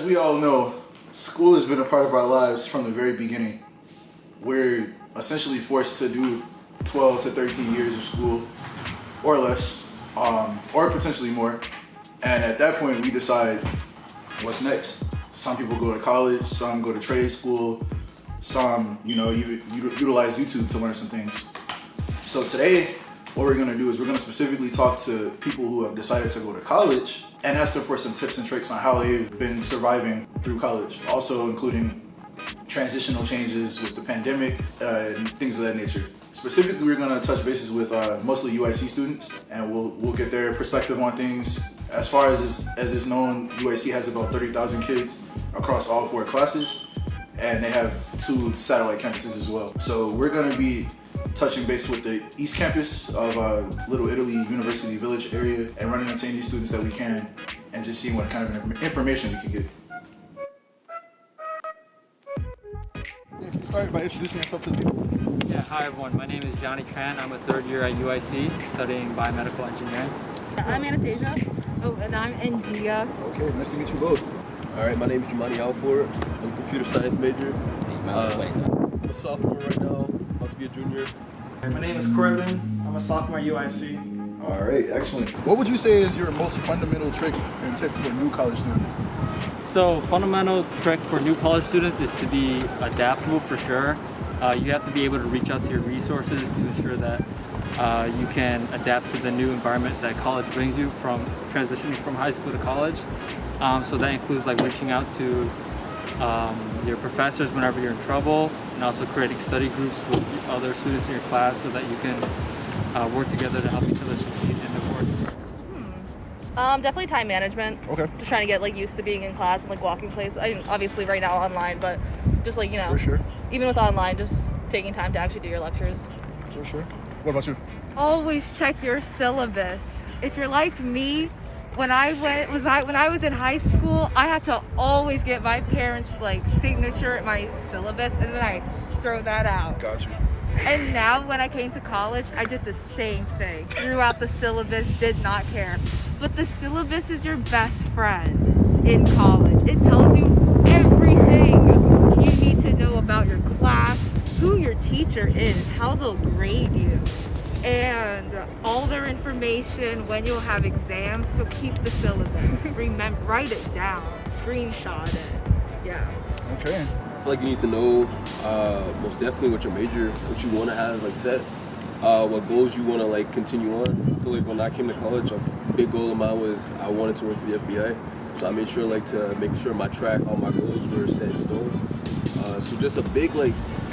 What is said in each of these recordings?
we all know, school has been a part of our lives from the very beginning. We're essentially forced to do 12 to 13 years of school or less, or potentially more. And at that point, we decide what's next. Some people go to college, some go to trade school, some, utilize YouTube to learn some things. So today, what we're gonna do is we're gonna specifically talk to people who have decided to go to college and ask them for some tips and tricks on how they've been surviving through college. Also including transitional changes with the pandemic and things of that nature. Specifically, we're gonna touch bases with mostly UIC students, and we'll get their perspective on things. As far as is known, UIC has about 30,000 kids across all 4 classes, and they have 2 satellite campuses as well. So we're gonna be touching base with the East Campus of Little Italy University Village area and running into any students that we can and just seeing what kind of information we can get. Yeah, can you start by introducing yourself to the people? Yeah, hi everyone. My name is Johnny Tran. I'm a 3rd year at UIC studying biomedical engineering. I'm Anastasia. Oh, and I'm India. Okay, nice to meet you both. All right, my name is Jumani Alford. I'm a computer science major. I'm a sophomore right now, about to be a junior. My name is Corbin. I'm a sophomore at UIC. All right, excellent. What would you say is your most fundamental trick and tip for new college students? So, fundamental trick for new college students is to be adaptable for sure. You have to be able to reach out to your resources to ensure that you can adapt to the new environment that college brings you from transitioning from high school to college. So that includes like reaching out to your professors whenever you're in trouble, and also creating study groups with other students in your class so that you can work together to help each other succeed in the course. Definitely time management. Okay. Just trying to get used to being in class and walking places. I mean, obviously right now online, but just For sure. even with online, just taking time to actually do your lectures. For sure. What about you? Always check your syllabus. If you're like me, when I was in high school, I had to always get my parents' signature at my syllabus, and then I throw that out. Got you. And now when I came to college, I did the same thing. Threw out the syllabus, did not care. But the syllabus is your best friend in college. It tells you everything you need to know about your class, who your teacher is, how they'll grade you, and all their information when you'll have exams. So keep the syllabus. Remember, write it down, screenshot it. Yeah. Okay. I feel like you need to know most definitely what your major, what you want to have set, what goals you want to continue on. I feel like when I came to college, a big goal of mine was I wanted to work for the FBI. So I made sure to make sure my track, all my goals were set in stone. So just a big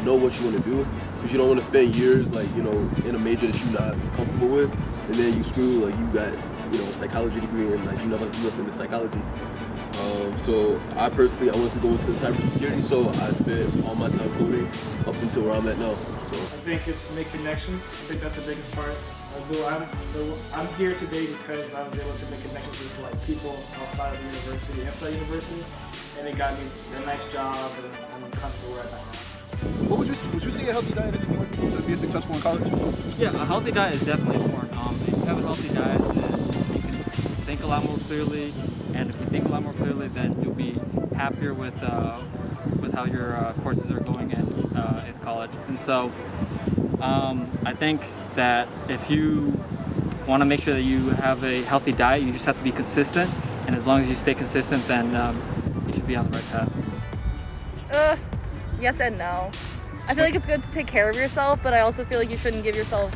know what you want to do, because you don't want to spend years in a major that you're not comfortable with, and then you screw you got a psychology degree and you never do nothing in psychology. So I personally wanted to go into cybersecurity, so I spent all my time coding up until where I'm at now. So. I think it's make connections. I think that's the biggest part. Although I'm here today because I was able to make connections with people outside of the university, inside university, and it got me a nice job, and I'm comfortable where I'm at now. What would you say a healthy diet is important to be successful in college? Yeah, a healthy diet is definitely important. If you have a healthy diet, then you can think a lot more clearly, and if you think a lot more clearly, then you'll be happier with how your courses are going in college. And so I think that if you want to make sure that you have a healthy diet, you just have to be consistent, and as long as you stay consistent, then you should be on the right path. Yes and no. I feel like it's good to take care of yourself, but I also feel like you shouldn't give yourself,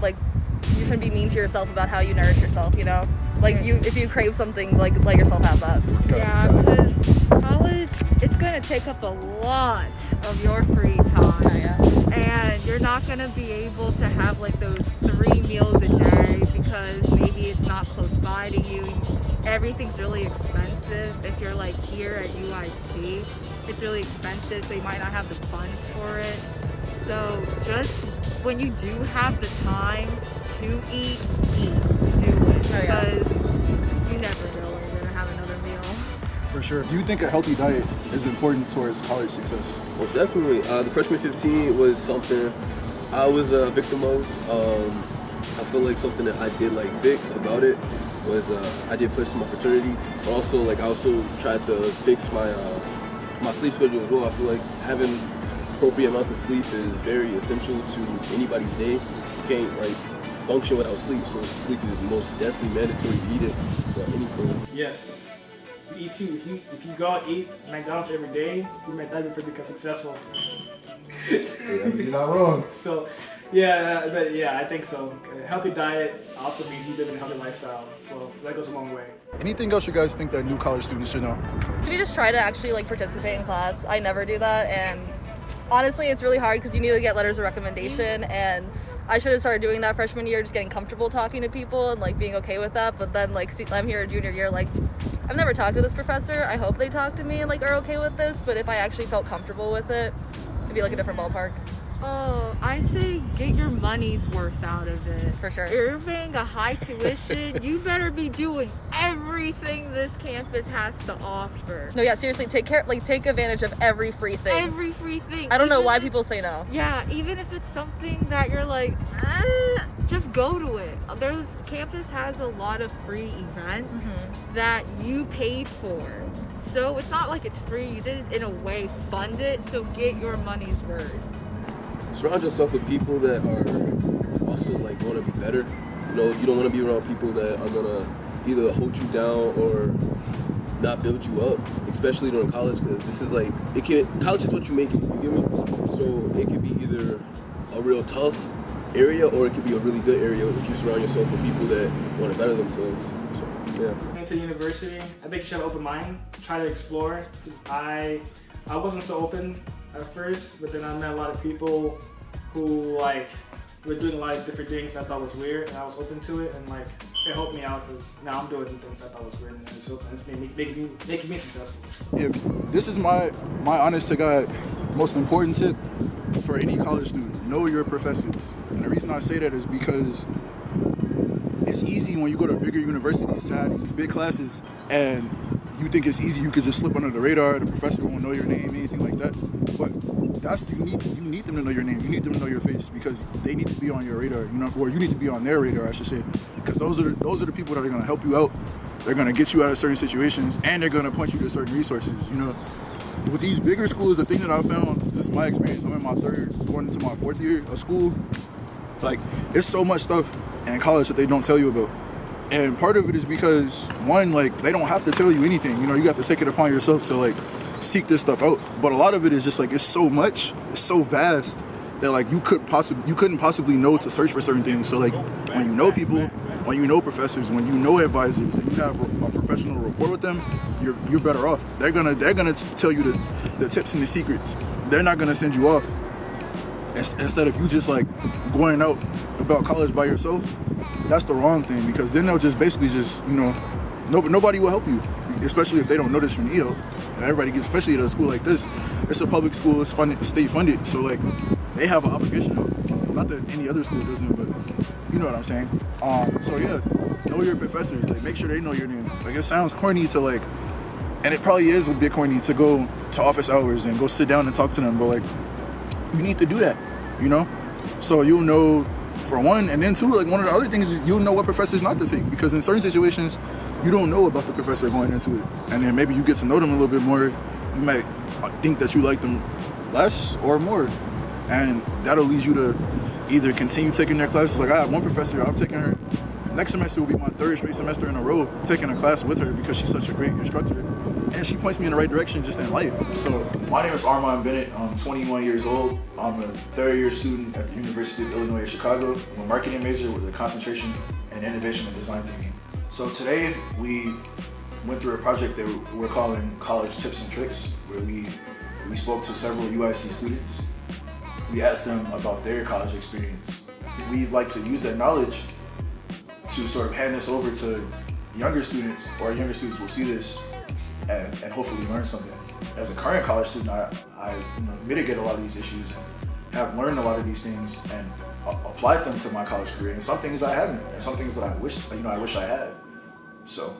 you shouldn't be mean to yourself about how you nourish yourself, if you crave something, let yourself have that. Yeah, because college, it's going to take up a lot of your free time. Oh, yeah. And you're not going to be able to have those 3 meals a day because maybe it's not close by to you. Everything's really expensive. If you're here at UIC, it's really expensive, so you might not have the funds for it. So just when you do have the time to eat, do it. Because you never know when you're going to have another meal. For sure. Do you think a healthy diet is important towards college success? Most definitely. The freshman 15 was something I was a victim of. I feel like something that I did fix about it was I did push to my fraternity, but also like I also tried to fix my my sleep schedule as well. I feel like having appropriate amounts of sleep is very essential to anybody's day. You can't like function without sleep, so sleep is most definitely mandatory needed for anything. Yes. You eat too. If you go out and eat McDonald's every day, you might die before you become successful. You're not wrong. So, yeah, but yeah, I think so. A healthy diet also means you live in a healthy lifestyle. So that goes a long way. Anything else you guys think that new college students should know? Should you just try to actually like participate in class? I never do that, and honestly, it's really hard because you need to get letters of recommendation, and I should have started doing that freshman year, just getting comfortable talking to people and like being okay with that. But then like I'm here junior year, like I've never talked to this professor. I hope they talk to me and like are okay with this. But if I actually felt comfortable with it, it'd be like a different ballpark. Oh, I say get your money's worth out of it. For sure. You're paying a high tuition. You better be doing everything this campus has to offer. No, yeah, seriously, take advantage of every free thing. Every free thing. I don't know Even why if- people say no. Yeah, even if it's something that you're like, just go to it. Campus has a lot of free events that you paid for. So it's not like it's free. You did in a way fund it, so get your money's worth. Surround yourself with people that are also like want to be better. You know, you don't want to be around people that are gonna either hold you down or not build you up, especially during college, because this is like college is what you make it. You get me? So it could be either a real tough area or it could be a really good area if you surround yourself with people that want to better themselves. So, yeah. Into university, I think you should have an open mind. Try to explore. I wasn't so open at first, but then I met a lot of people who like were doing a lot of different things I thought was weird, and I was open to it, and like it helped me out because now I'm doing things I thought was weird, and it's making me successful. If this is my honest to God most important tip for any college student, know your professors. And the reason I say that is because it's easy when you go to bigger universities to have these big classes and you think it's easy, you could just slip under the radar, the professor won't know your name, anything like that. But you need them to know your name, you need them to know your face, because they need to be on your radar, you know, or you need to be on their radar, I should say. Because those are the people that are gonna help you out. They're gonna get you out of certain situations, and they're gonna point you to certain resources, you know. With these bigger schools, the thing that I found, just my experience, I'm in my going into my 4th year of school, like, there's so much stuff in college that they don't tell you about. And part of it is because, one, like, they don't have to tell you anything. You know, you got to take it upon yourself to, like, seek this stuff out. But a lot of it is just, like, it's so much, it's so vast that, like, you couldn't possibly know to search for certain things. So, like, when you know people, when you know professors, when you know advisors, and you have a professional rapport with them, you're better off. They're gonna tell you the tips and the secrets. They're not gonna send you off. Instead of you just, like, going out about college by yourself, that's the wrong thing, because then they'll just basically just, you know, nobody will help you, especially if they don't notice you need help. And everybody gets, especially at a school like this, it's a public school, it's funded, state funded, so like they have an obligation. Not that any other school doesn't, but you know what I'm saying. So yeah, know your professors, like make sure they know your name. Like, it sounds corny to, like, and it probably is a bit corny to go to office hours and go sit down and talk to them, but like, you need to do that, you know? So you'll know, for one, and then two, like, one of the other things is you'll know what professors not to take, because in certain situations you don't know about the professor going into it, and then maybe you get to know them a little bit more. You might think that you like them less or more, and that'll lead you to either continue taking their classes. Like, I have one professor, I've taken her, next semester will be my 3rd straight semester in a row taking a class with her, because she's such a great instructor, and she points me in the right direction just in life. So my name is Armon Bennett. I'm 21 years old. I'm a 3rd year student at the University of Illinois at Chicago. I'm a marketing major with a concentration in innovation and design thinking. So today we went through a project that we're calling College Tips and Tricks, where we spoke to several UIC students. We asked them about their college experience. We'd like to use that knowledge to sort of hand this over to younger students, or younger students will see this and hopefully learn something. As a current college student, I mitigate a lot of these issues and have learned a lot of these things and applied them to my college career. And some things I haven't, and some things that I wish I had. So